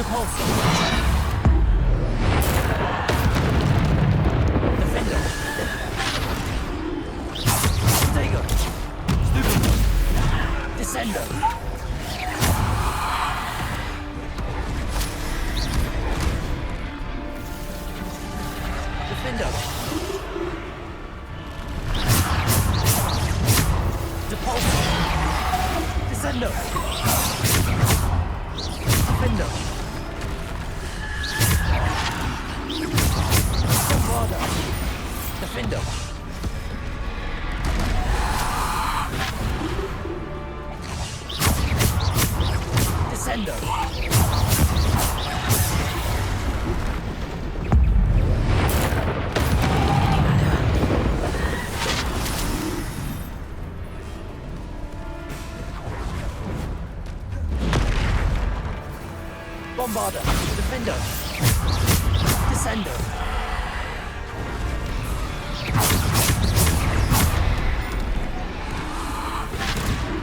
Depulso. Defender. Stego. Stupido. Descendo. Defender. Depulso. Descendo. Defender. Bombarda. Defender. Descendo. Bombarda. Defender. Descendo.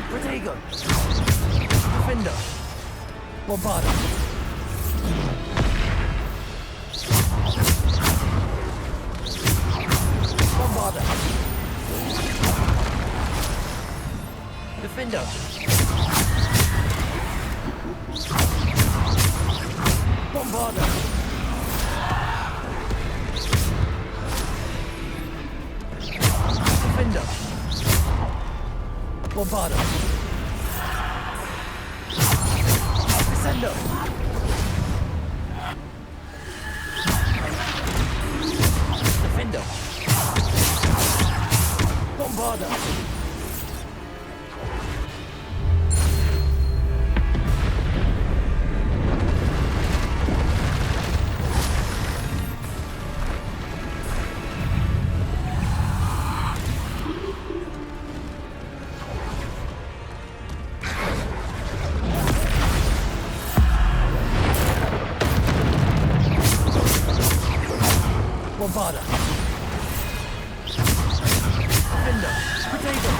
Protego. Defender. Bombarda. Bombarda. Defender. Bombarda. Defender. Bombarda. Descendo. Defender. Bombarda. Bombarda. Defender. Protego.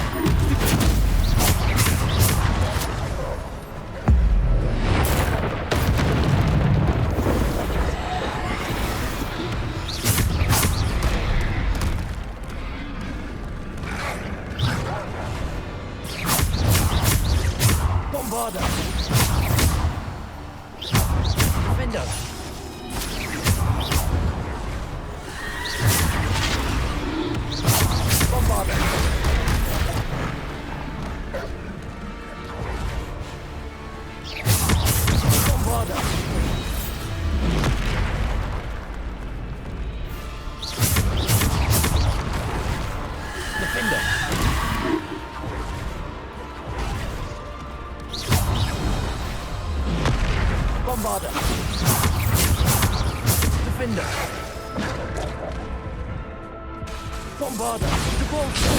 Bombarda. Defender. Bombarda. Bombarda. Defender. Bombarda. Defender. Bombarda. Depulso.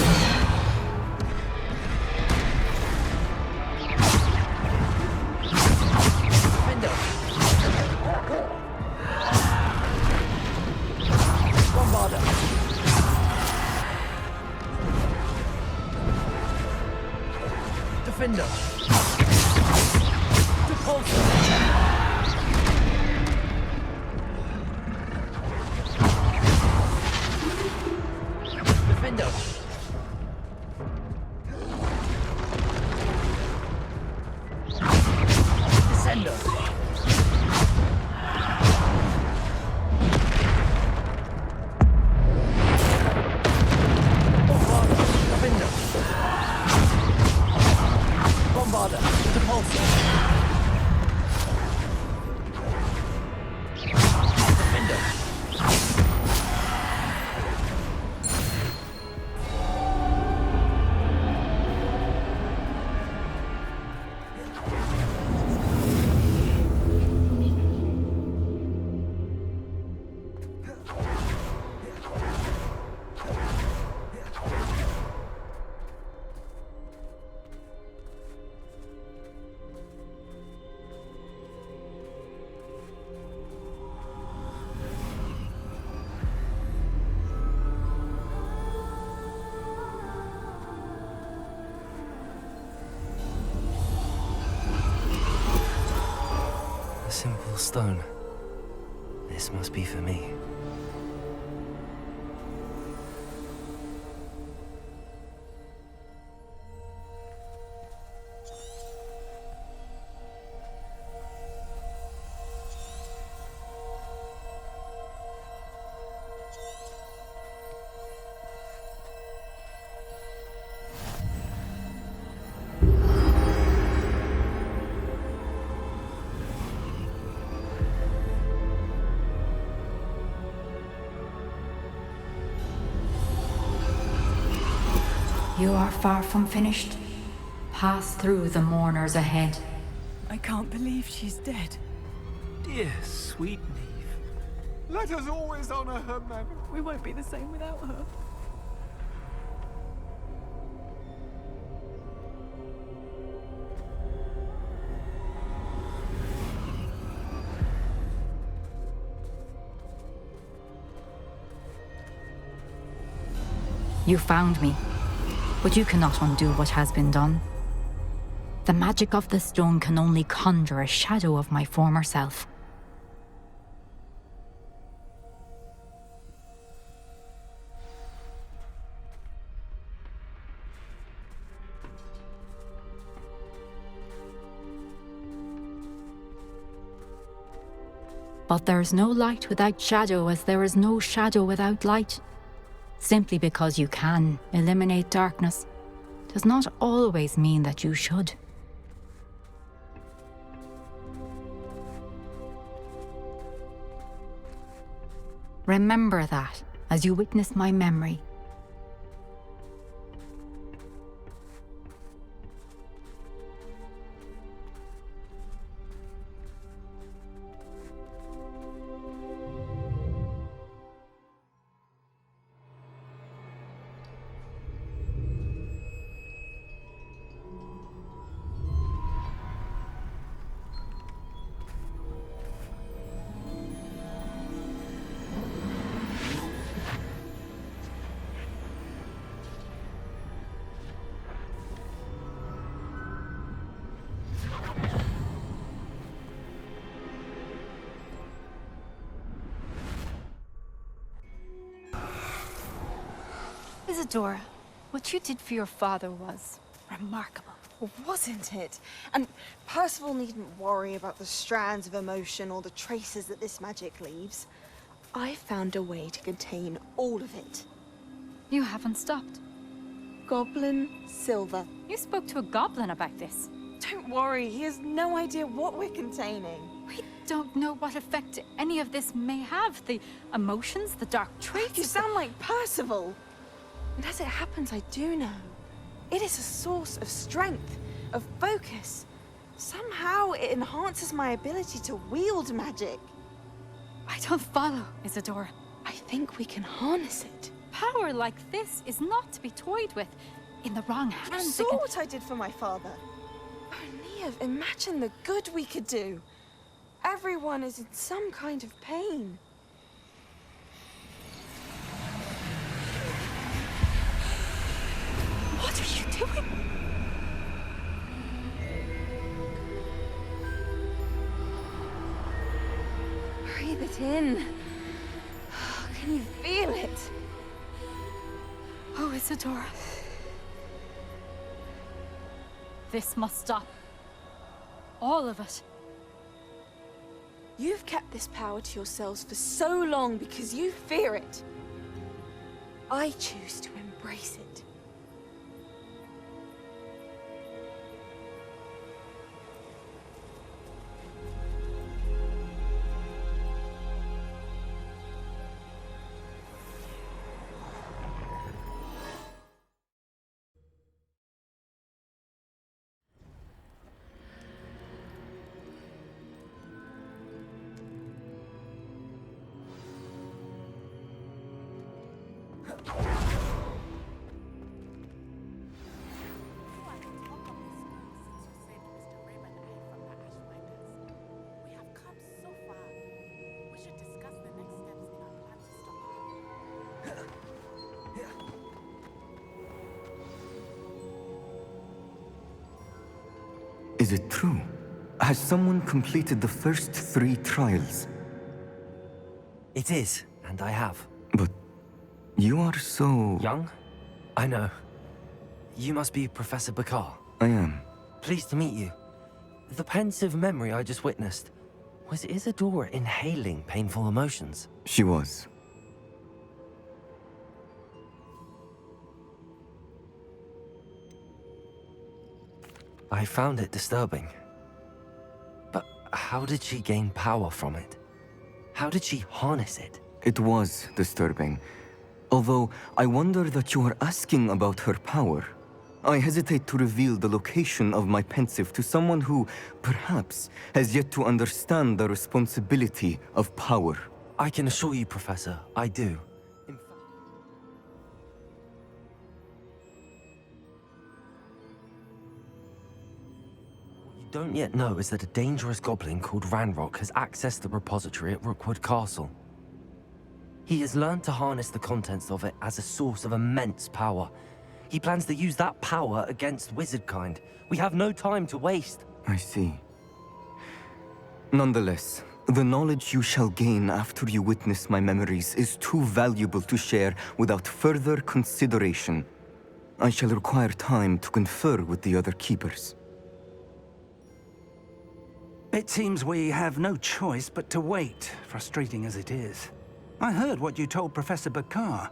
Defender. Bombarda. Defender. Depulso. Defender. A simple stone. This must be for me. You are far from finished. Pass through the mourners ahead. I can't believe she's dead. Dear sweet Neve. Let us always honor her memory. We won't be the same without her. You found me, but you cannot undo what has been done. The magic of the stone can only conjure a shadow of my former self. But there is no light without shadow, as there is no shadow without light. Simply because you can eliminate darkness does not always mean that you should. Remember that as you witness my memory. Isadora, what you did for your father was remarkable. Well, wasn't it? And Percival needn't worry about the strands of emotion or the traces that this magic leaves. I found a way to contain all of it. You haven't stopped. Goblin Silver. You spoke to a goblin about this. Don't worry, he has no idea what we're containing. We don't know what effect any of this may have. The emotions, the dark traits. You sound like Percival. And as it happens, I do know. It is a source of strength, of focus. Somehow it enhances my ability to wield magic. I don't follow, Isadora. I think we can harness it. Power like this is not to be toyed with. In the wrong You hands, saw what I did for my father. Oh, Neve, imagine the good we could do. Everyone is in some kind of pain. What are you doing? Breathe it in. Can you feel it? Oh, Isadora. This must stop. All of it. You've kept this power to yourselves for so long because you fear it. I choose to embrace it. Is it true? Has someone completed the first 3 trials? It is, and I have. But you are so... Young? I know. You must be Professor Bakar. I am. Pleased to meet you. The pensive memory I just witnessed, was Isadora inhaling painful emotions? She was. I found it disturbing. But how did she gain power from it? How did she harness it? It was disturbing. Although, I wonder that you are asking about her power. I hesitate to reveal the location of my pensive to someone who, perhaps, has yet to understand the responsibility of power. I can assure you, Professor, I do. In fact, what you don't yet know is that a dangerous goblin called Ranrock has accessed the repository at Rookwood Castle. He has learned to harness the contents of it as a source of immense power. He plans to use that power against wizardkind. We have no time to waste. I see. Nonetheless, the knowledge you shall gain after you witness my memories is too valuable to share without further consideration. I shall require time to confer with the other keepers. It seems we have no choice but to wait, frustrating as it is. I heard what you told Professor Bakar.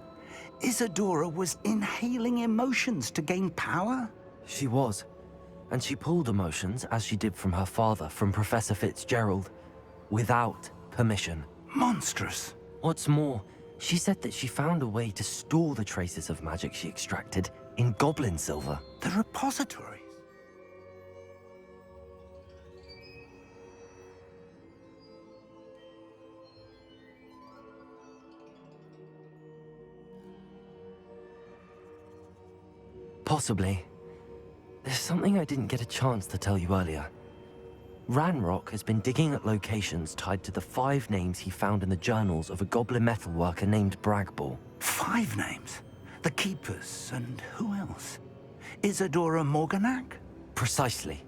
Isadora was inhaling emotions to gain power? She was. And she pulled emotions, as she did from her father, from Professor Fitzgerald, without permission. Monstrous. What's more, she said that she found a way to store the traces of magic she extracted in goblin silver. The repositories. Possibly. There's something I didn't get a chance to tell you earlier. Ranrock has been digging at locations tied to the 5 names he found in the journals of a goblin metalworker named Bragball. 5 names? The Keepers, and who else? Isadora Morganac? Precisely.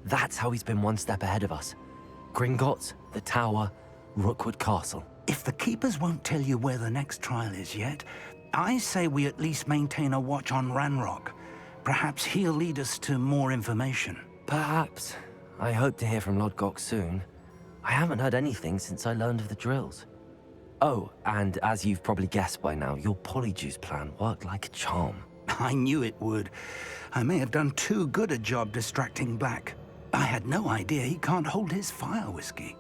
That's how he's been one step ahead of us. Gringotts, the Tower, Rookwood Castle. If the Keepers won't tell you where the next trial is yet, I say we at least maintain a watch on Ranrock. Perhaps he'll lead us to more information. Perhaps. I hope to hear from Lodgok soon. I haven't heard anything since I learned of the drills. Oh, and as you've probably guessed by now, your Polyjuice plan worked like a charm. I knew it would. I may have done too good a job distracting Black. I had no idea he can't hold his fire whiskey.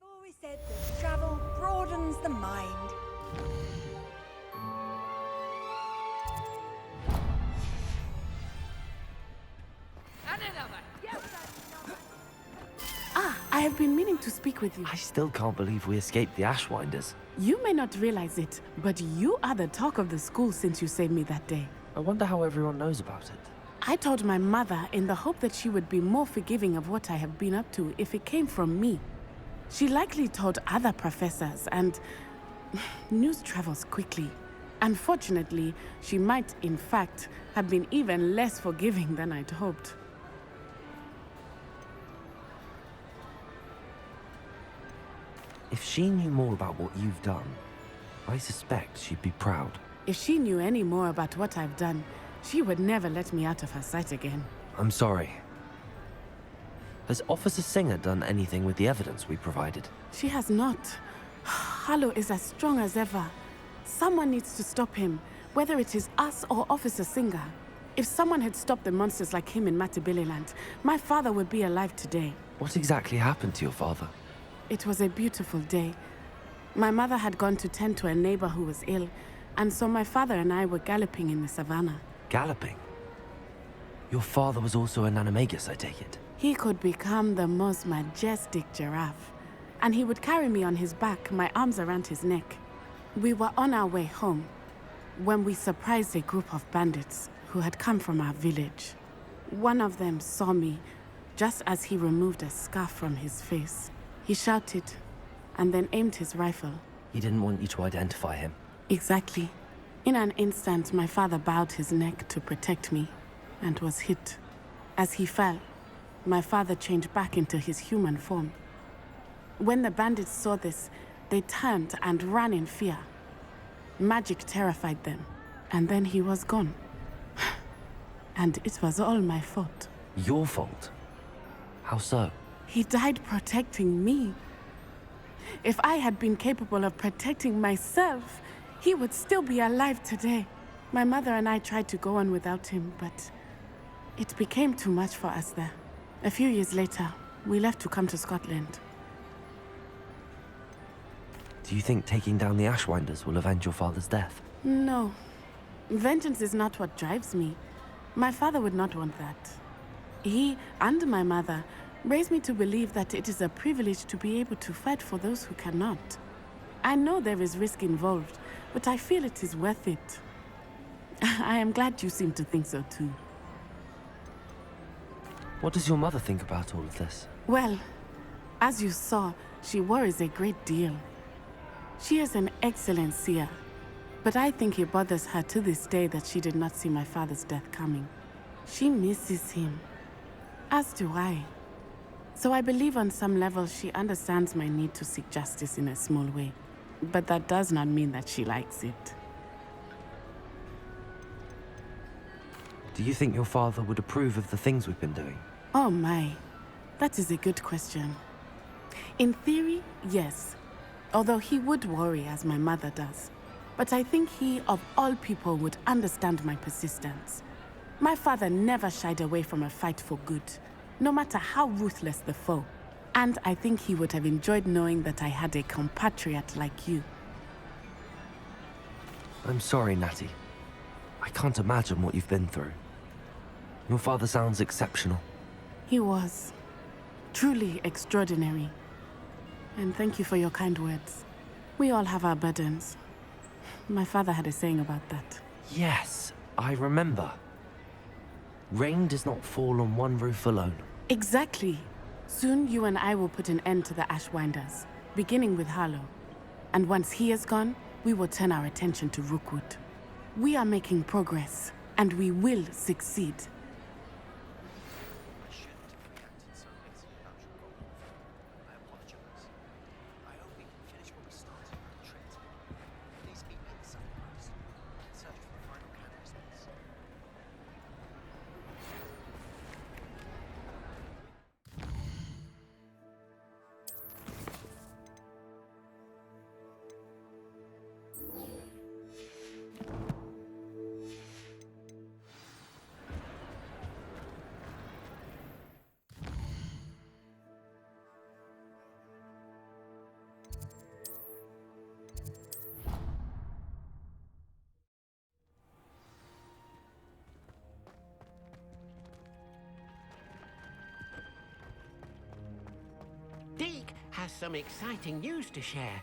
Always said that travel broadens the mind. I have been meaning to speak with you. I still can't believe we escaped the Ashwinders. You may not realize it, but you are the talk of the school since you saved me that day. I wonder how everyone knows about it. I told my mother in the hope that she would be more forgiving of what I have been up to if it came from me. She likely told other professors, and news travels quickly. Unfortunately, she might, in fact, have been even less forgiving than I'd hoped. If she knew more about what you've done, I suspect she'd be proud. If she knew any more about what I've done, she would never let me out of her sight again. I'm sorry. Has Officer Singer done anything with the evidence we provided? She has not. Harlow is as strong as ever. Someone needs to stop him, whether it is us or Officer Singer. If someone had stopped the monsters like him in Matabeleland, my father would be alive today. What exactly happened to your father? It was a beautiful day. My mother had gone to tend to a neighbor who was ill, and so my father and I were galloping in the savannah. Galloping? Your father was also an animagus, I take it? He could become the most majestic giraffe, and he would carry me on his back, my arms around his neck. We were on our way home when we surprised a group of bandits who had come from our village. One of them saw me just as he removed a scarf from his face. He shouted and then aimed his rifle. He didn't want you to identify him. Exactly. In an instant, my father bowed his neck to protect me and was hit. As he fell, my father changed back into his human form. When the bandits saw this, they turned and ran in fear. Magic terrified them, and then he was gone. And it was all my fault. Your fault? How so? He died protecting me. If I had been capable of protecting myself, he would still be alive today. My mother and I tried to go on without him, but it became too much for us there. A few years later, we left to come to Scotland. Do you think taking down the Ashwinders will avenge your father's death? No. Vengeance is not what drives me. My father would not want that. He and my mother raised me to believe that it is a privilege to be able to fight for those who cannot. I know there is risk involved, but I feel it is worth it. I am glad you seem to think so too. What does your mother think about all of this? Well, as you saw, she worries a great deal. She is an excellent seer, but I think it bothers her to this day that she did not see my father's death coming. She misses him, as do I. So I believe on some level she understands my need to seek justice in a small way. But that does not mean that she likes it. Do you think your father would approve of the things we've been doing? Oh my, that is a good question. In theory, yes. Although he would worry as my mother does. But I think he, of all people, would understand my persistence. My father never shied away from a fight for good, no matter how ruthless the foe. And I think he would have enjoyed knowing that I had a compatriot like you. I'm sorry, Natty. I can't imagine what you've been through. Your father sounds exceptional. He was. Truly extraordinary. And thank you for your kind words. We all have our burdens. My father had a saying about that. Yes, I remember. Rain does not fall on one roof alone. Exactly. Soon you and I will put an end to the Ashwinders, beginning with Harlow. And once he is gone, we will turn our attention to Rookwood. We are making progress, and we will succeed. Deke has some exciting news to share.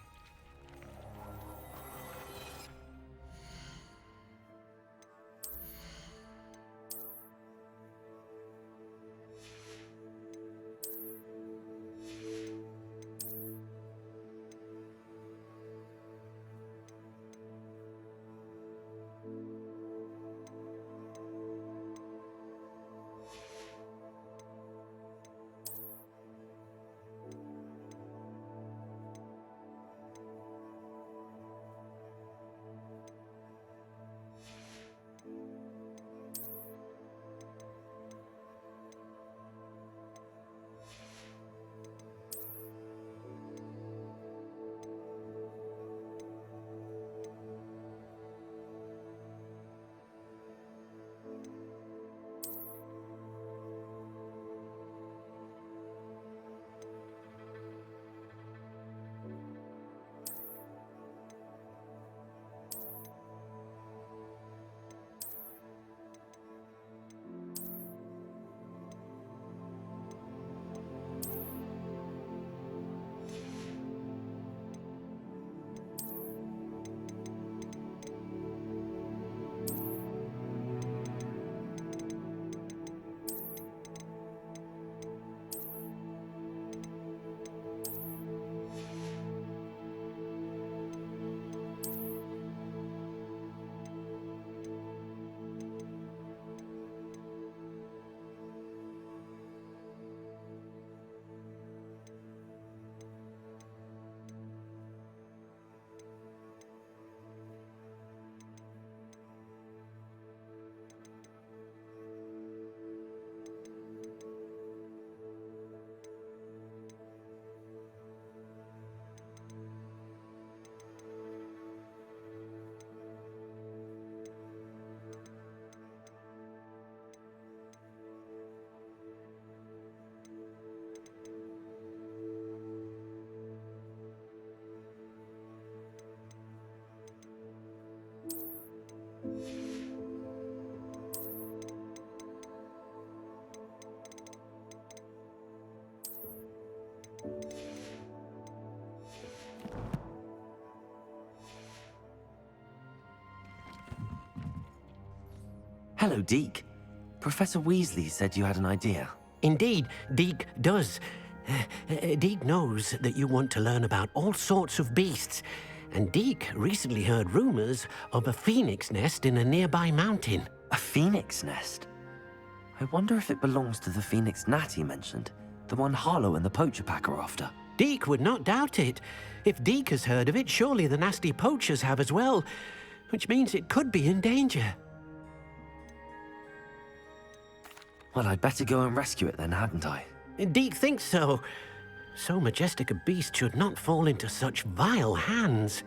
Hello, Deke. Professor Weasley said you had an idea. Indeed, Deke does. Deke knows that you want to learn about all sorts of beasts, and Deke recently heard rumors of a phoenix nest in a nearby mountain. A phoenix nest? I wonder if it belongs to the phoenix gnat he mentioned, the one Harlow and the poacher pack are after. Deke would not doubt it. If Deke has heard of it, surely the nasty poachers have as well, which means it could be in danger. Well, I'd better go and rescue it then, hadn't I? Deke thinks so. So majestic a beast should not fall into such vile hands.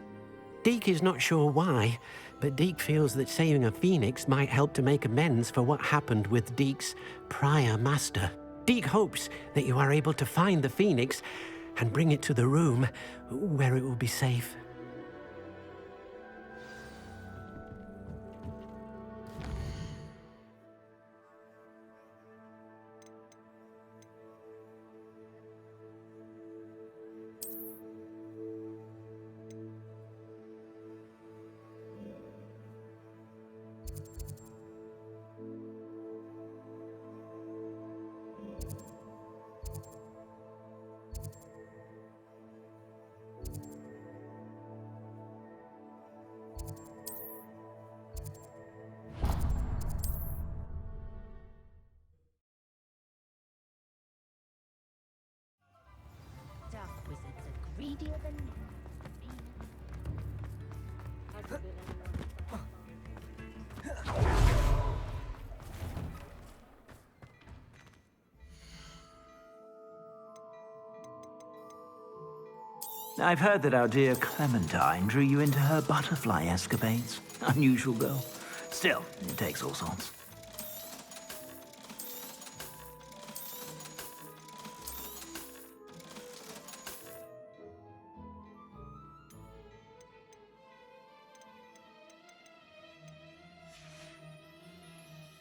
Deke is not sure why, but Deke feels that saving a phoenix might help to make amends for what happened with Deke's prior master. Deke hopes that you are able to find the phoenix and bring it to the room where it will be safe. Dark wizards are greedier than men. I've heard that our dear Clementine drew you into her butterfly escapades. Unusual girl. Still, it takes all sorts.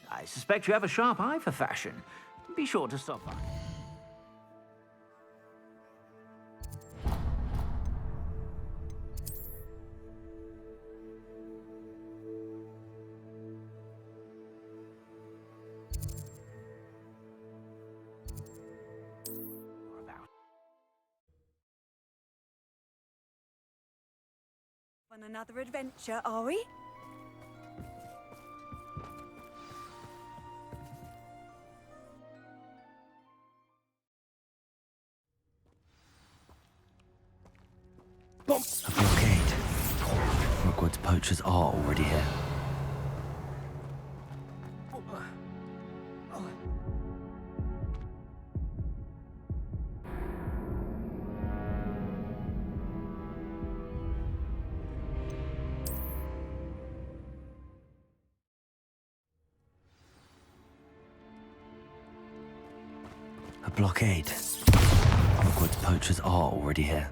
I suspect you have a sharp eye for fashion. Be sure to stop by. On another adventure, are we? A blockade. Rookwood's poachers are already here. A blockade. Hogwarts poachers are already here.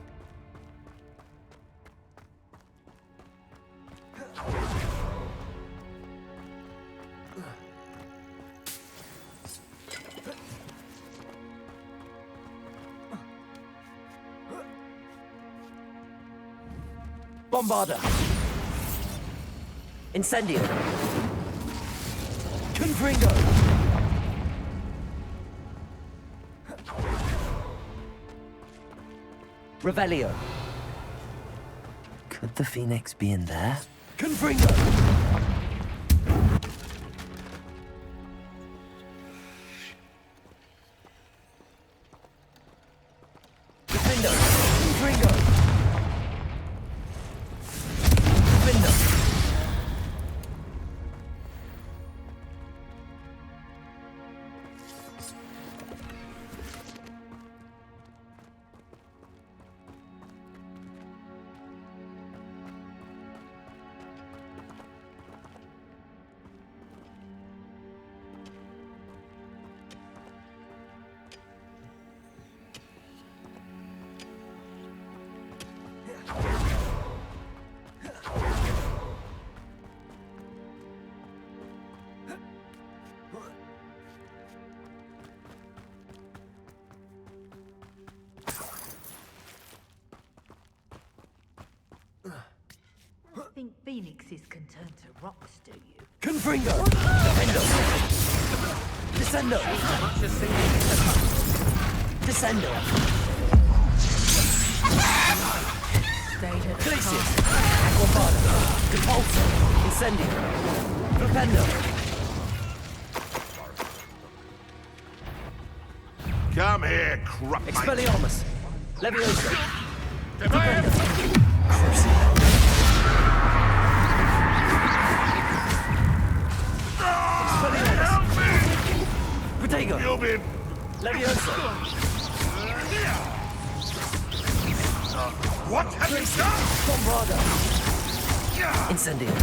Bombarda! Incendio! Confringo! Revelio! Could the Phoenix be in there? Confringo! Defendo! Confringo! Defendo! Think phoenixes can turn to rocks, do you? Confringo! Defendo! Descendo! Descendo! Glacius! Aquabada! Depulso! Incendio! Flipendo! Come here, crap. Expelliarmus! Leviosa! Defend! Protego! You'll be... Leviosa! What have you done? Bombarda! Incendio!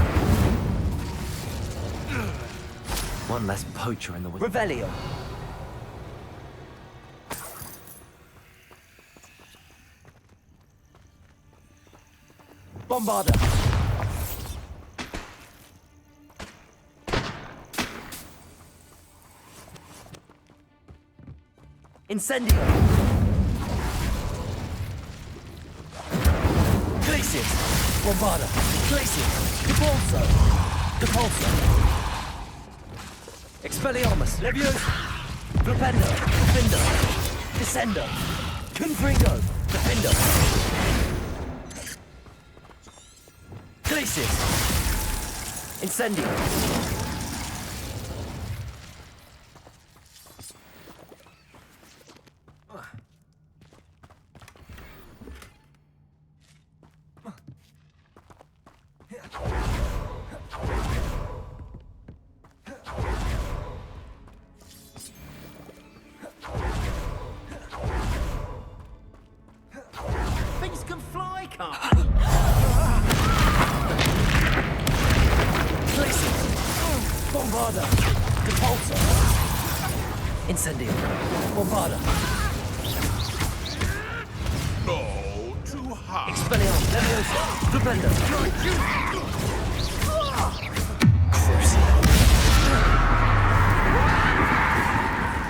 One less poacher in the woods. Revelio! Bombarda! Incendio! Glacius! Bombarda! Glacius! Depulso! Depulso! Expelliarmus! Leviosa! Flipendo! Defendo! Descendo! Confringo! Defendo! Glacius! Incendio! Things can fly, can't Glacius! Bombarda! Depulso! Incendio! Bombarda! No, too hard. Expelliarmus! Leviosa! Flipendo!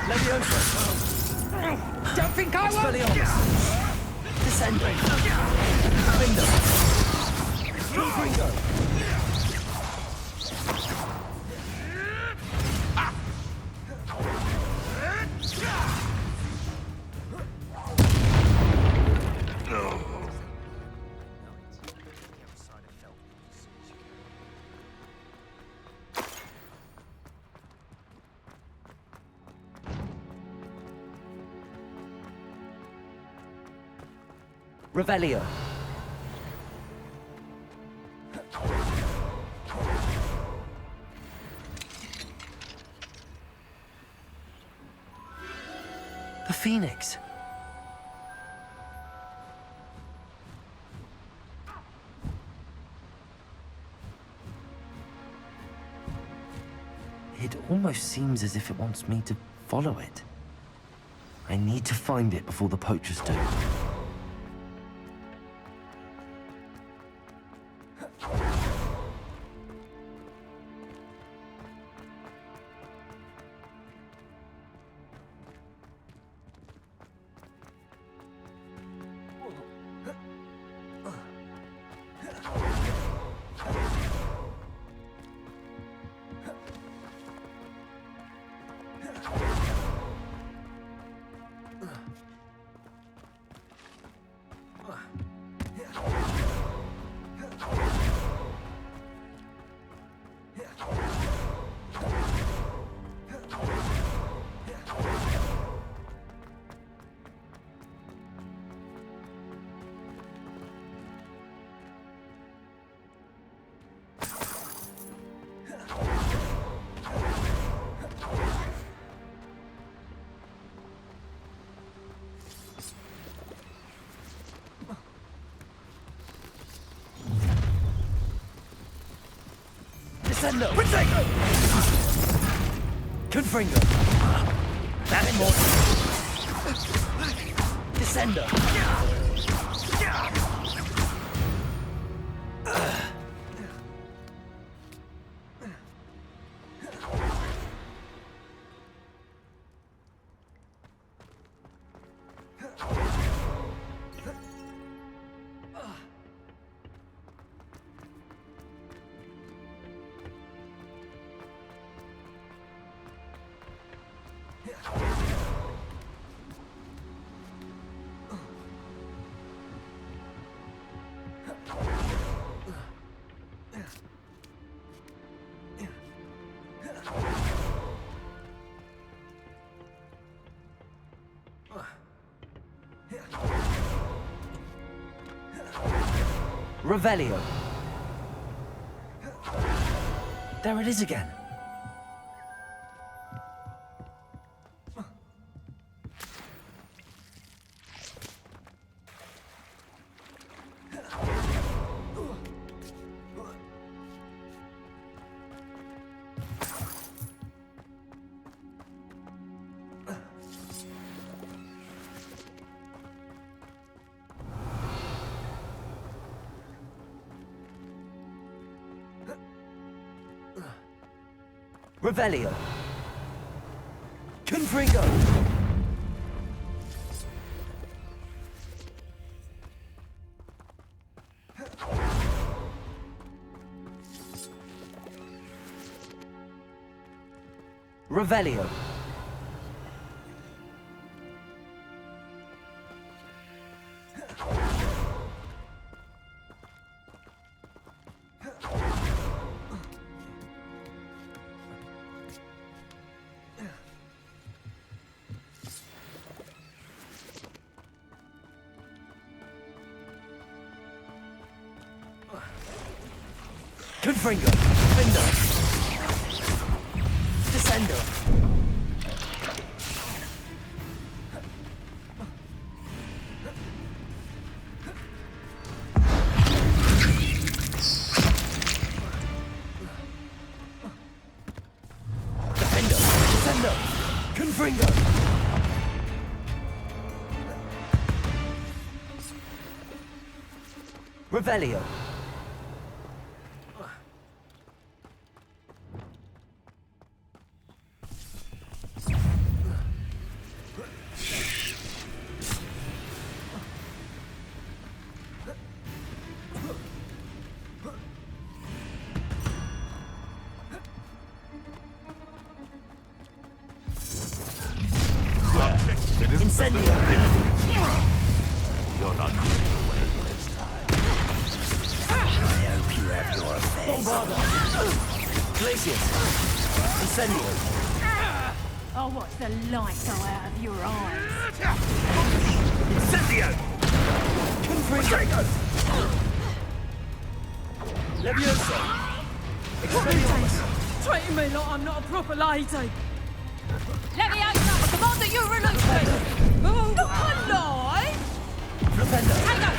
Leviosa! Don't think I will! Expelliarmus! Descendo! Flipendo! Confringo! Revelio. The Phoenix. It almost seems as if it wants me to follow it. I need to find it before the poachers do. Descendo! Protego! Confringo! That's more. Descendo! Revelio. There it is again. Revelio. Confringo. Revelio. Confringo. Findo. Descendo. Defendo. Descendo. Confringo. Revelio. Incendio. You're not getting away this time. I hope you have your affairs. Bombarda. Glacius. Incendio. I'll watch the light go out of your eyes. Incendio! Confringo. Levioso. Expelliarmus. Treating me like I'm not a proper lady. Leviosa, I command that you release me. Not alive. Flipendo. Tango.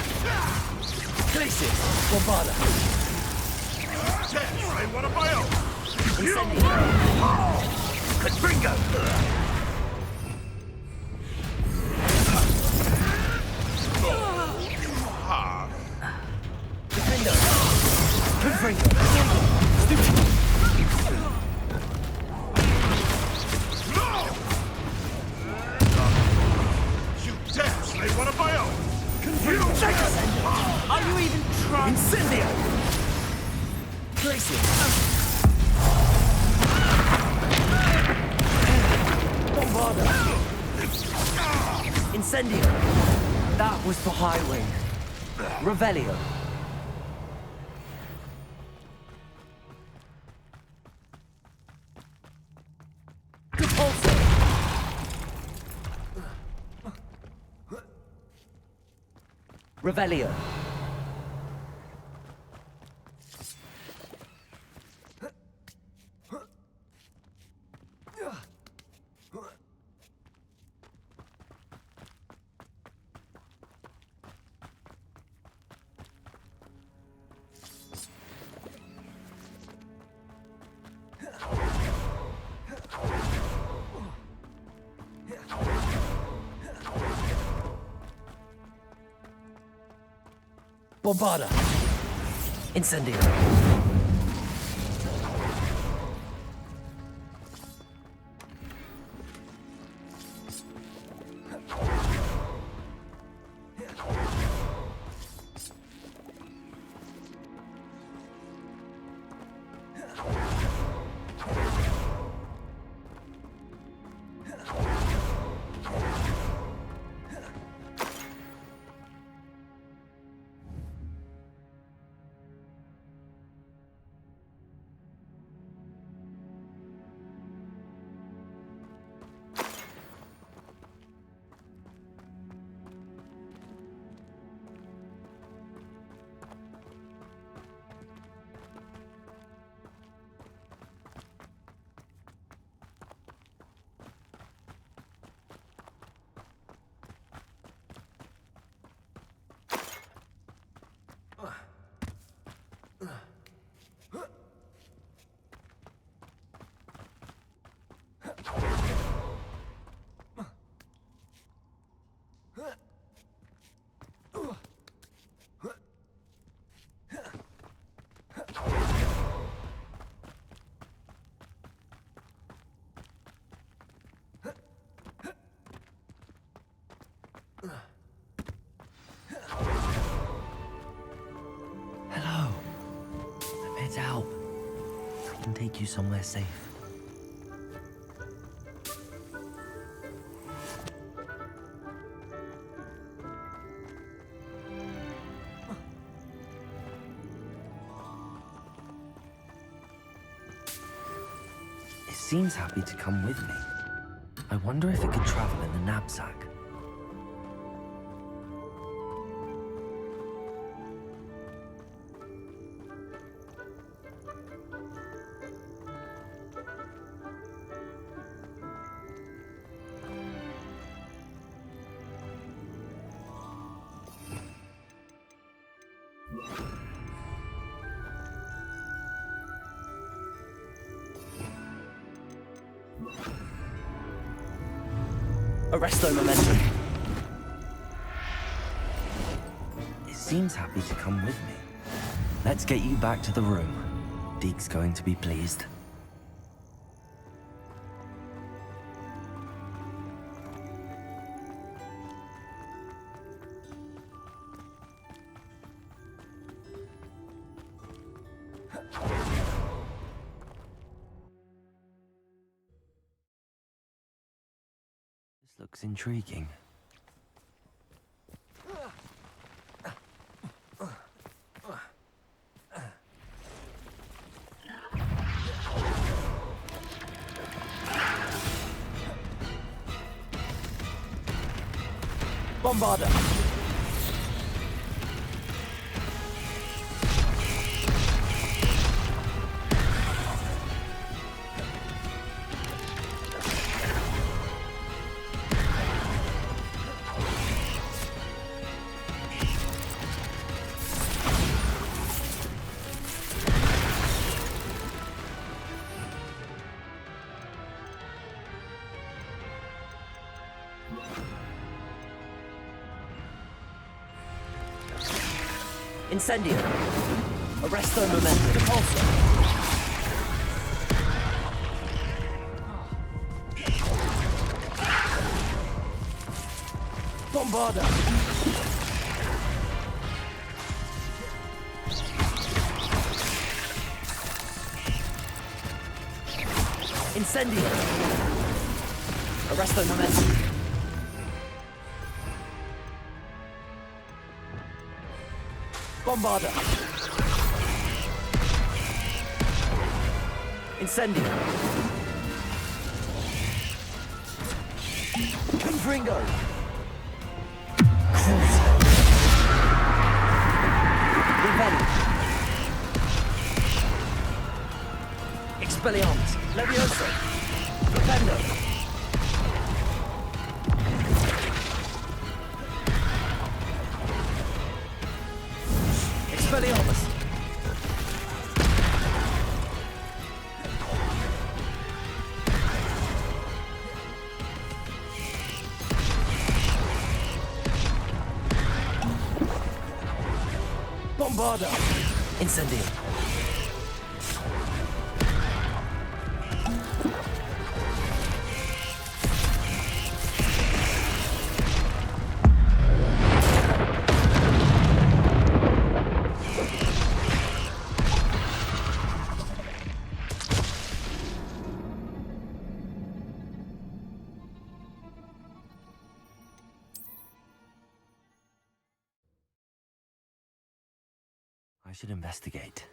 Glacius. Bombarda. Yes, I want a bio! Incendio. Confringo! Defendo. Confringo. Stupid. You dare say what a bio! Are you even trying? Incendio! Glacius! Bombarda! Incendio! That was for High Wing. Revelio. Depulso! Revelio. Bombarda. Incendio. can take you somewhere safe. It seems happy to come with me. I wonder if it could travel in the knapsack. Arresto momentum. It seems happy to come with me. Let's get you back to the room. Deke's going to be pleased. This looks intriguing. Bombarder. Incendio. Arresto momentum. Repulsor. Bombarder. Incendio. Arresto momentum. Bombarder. Incendio. Confringo. Cruiser. Revenge. Expelliarmus. Levioso. Defendo. Expelliarmus. Bombarder. Incendio. I should investigate.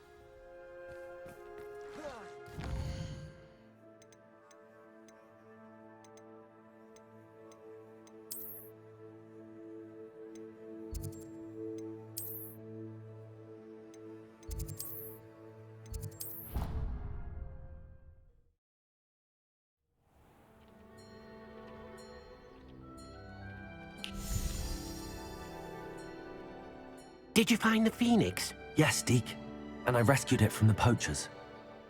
Did you find the Phoenix? Yes, Deke. And I rescued it from the poachers.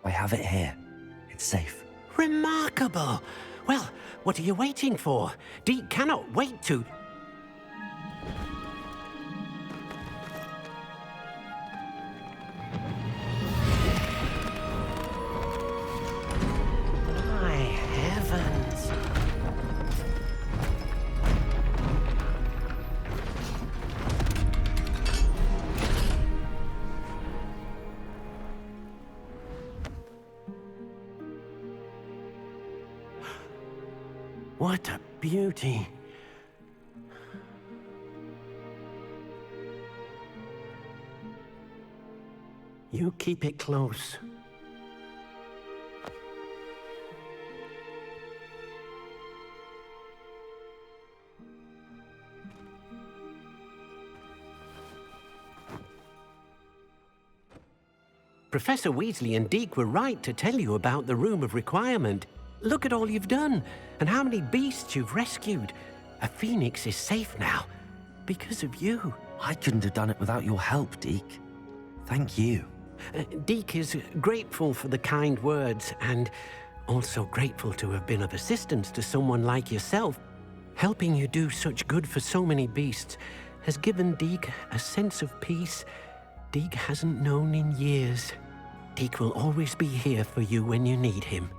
I have it here. It's safe. Remarkable! Well, what are you waiting for? Deke cannot wait to... My heavens! What a beauty. You keep it close. Professor Weasley and Deke were right to tell you about the Room of Requirement. Look at all you've done, and how many beasts you've rescued. A phoenix is safe now, because of you. I couldn't have done it without your help, Deke. Thank you. Deke is grateful for the kind words, and also grateful to have been of assistance to someone like yourself. Helping you do such good for so many beasts has given Deke a sense of peace Deke hasn't known in years. Deke will always be here for you when you need him.